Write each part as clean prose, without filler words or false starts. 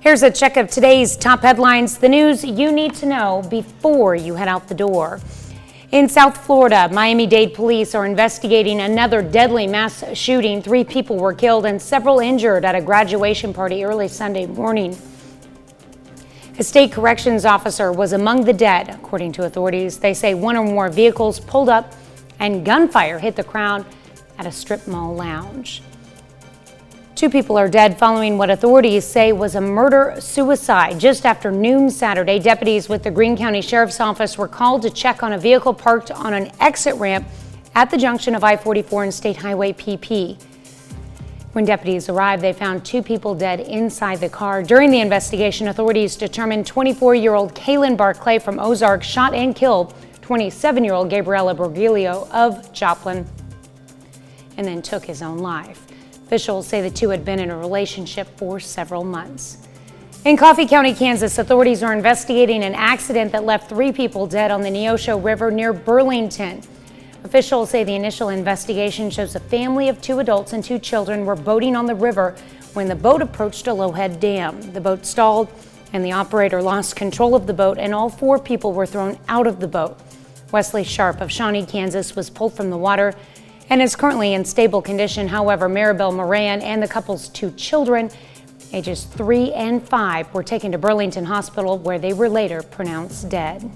Here's a check of today's top headlines, the news you need to know before you head out the door. In South Florida, Miami-Dade police are investigating another deadly mass shooting. 3 people were killed and several injured at a graduation party early Sunday morning. A state corrections officer was among the dead, according to authorities. They say 1 or more vehicles pulled up and gunfire hit the crowd at a strip mall lounge. 2 people are dead following what authorities say was a murder-suicide. Just after noon Saturday, deputies with the Greene County Sheriff's Office were called to check on a vehicle parked on an exit ramp at the junction of I-44 and State Highway PP. When deputies arrived, they found 2 people dead inside the car. During the investigation, authorities determined 24-year-old Kaylin Barclay from Ozark shot and killed 27-year-old Gabriella Borgilio of Joplin and then took his own life. Officials say the 2 had been in a relationship for several months. In Coffee County, Kansas, authorities are investigating an accident that left 3 people dead on the Neosho River near Burlington. Officials say the initial investigation shows a family of 2 adults and 2 children were boating on the river when the boat approached a lowhead dam. The boat stalled and the operator lost control of the boat and all 4 people were thrown out of the boat. Wesley Sharp of Shawnee, Kansas was pulled from the water and is currently in stable condition. However, Maribel Moran and the couple's 2 children, ages 3 and 5, were taken to Burlington Hospital where they were later pronounced dead.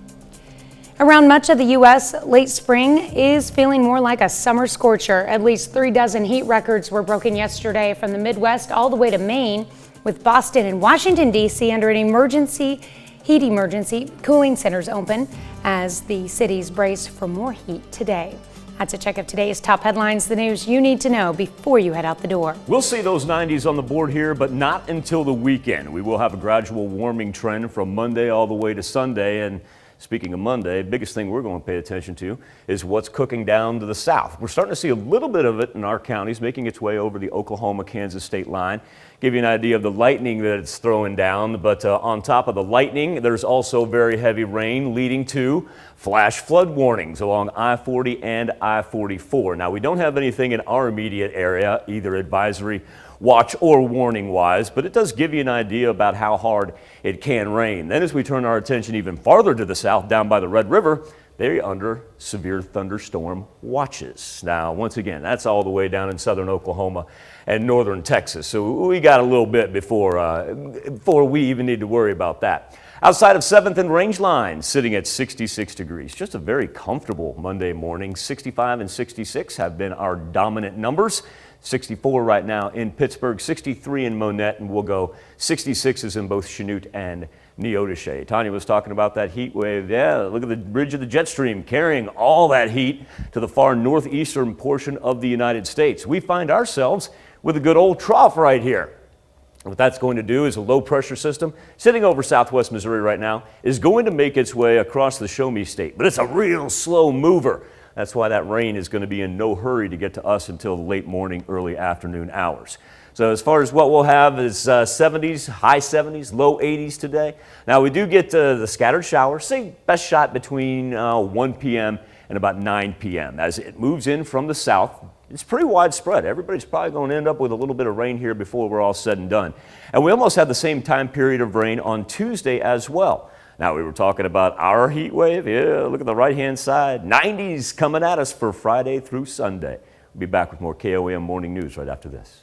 Around much of the U.S., late spring is feeling more like a summer scorcher. At least 3 dozen heat records were broken yesterday from the Midwest all the way to Maine, with Boston and Washington, D.C. under an heat emergency. Cooling centers open as the cities brace for more heat today. That's a check of today's top headlines, the news you need to know before you head out the door. We'll see those 90s on the board here, but not until the weekend. We will have a gradual warming trend from Monday all the way to Sunday. And speaking of Monday, biggest thing we're going to pay attention to is what's cooking down to the south. We're starting to see a little bit of it in our counties, making its way over the Oklahoma-Kansas state line. Give you an idea of the lightning that it's throwing down, but on top of the lightning, there's also very heavy rain leading to flash flood warnings along I-40 and I-44. Now, we don't have anything in our immediate area, either advisory watch or warning wise, but it does give you an idea about how hard it can rain. Then as we turn our attention even farther to the south, down by the Red River, they're under severe thunderstorm watches. Now, once again, that's all the way down in southern Oklahoma and northern Texas. So we got a little bit before we even need to worry about that. Outside of 7th and Range Line, sitting at 66 degrees. Just a very comfortable Monday morning. 65 and 66 have been our dominant numbers. 64 right now in Pittsburgh, 63 in Monette, and we'll go 66s in both Chanute and Neodesha. Tanya was talking about that heat wave. Yeah, look at the bridge of the jet stream carrying all that heat to the far northeastern portion of the United States. We find ourselves with a good old trough right here. What that's going to do is a low pressure system sitting over southwest Missouri right now is going to make its way across the Show Me State, but it's a real slow mover. That's why that rain is going to be in no hurry to get to us until the late morning, early afternoon hours. So as far as what we'll have is 70s, high 70s, low 80s today. Now we do get the scattered showers, say best shot between 1 p.m. and about 9 p.m. As it moves in from the south, it's pretty widespread. Everybody's probably going to end up with a little bit of rain here before we're all said and done. And we almost have the same time period of rain on Tuesday as well. Now, we were talking about our heat wave. Yeah, look at the right-hand side. 90s coming at us for Friday through Sunday. We'll be back with more KOAM Morning News right after this.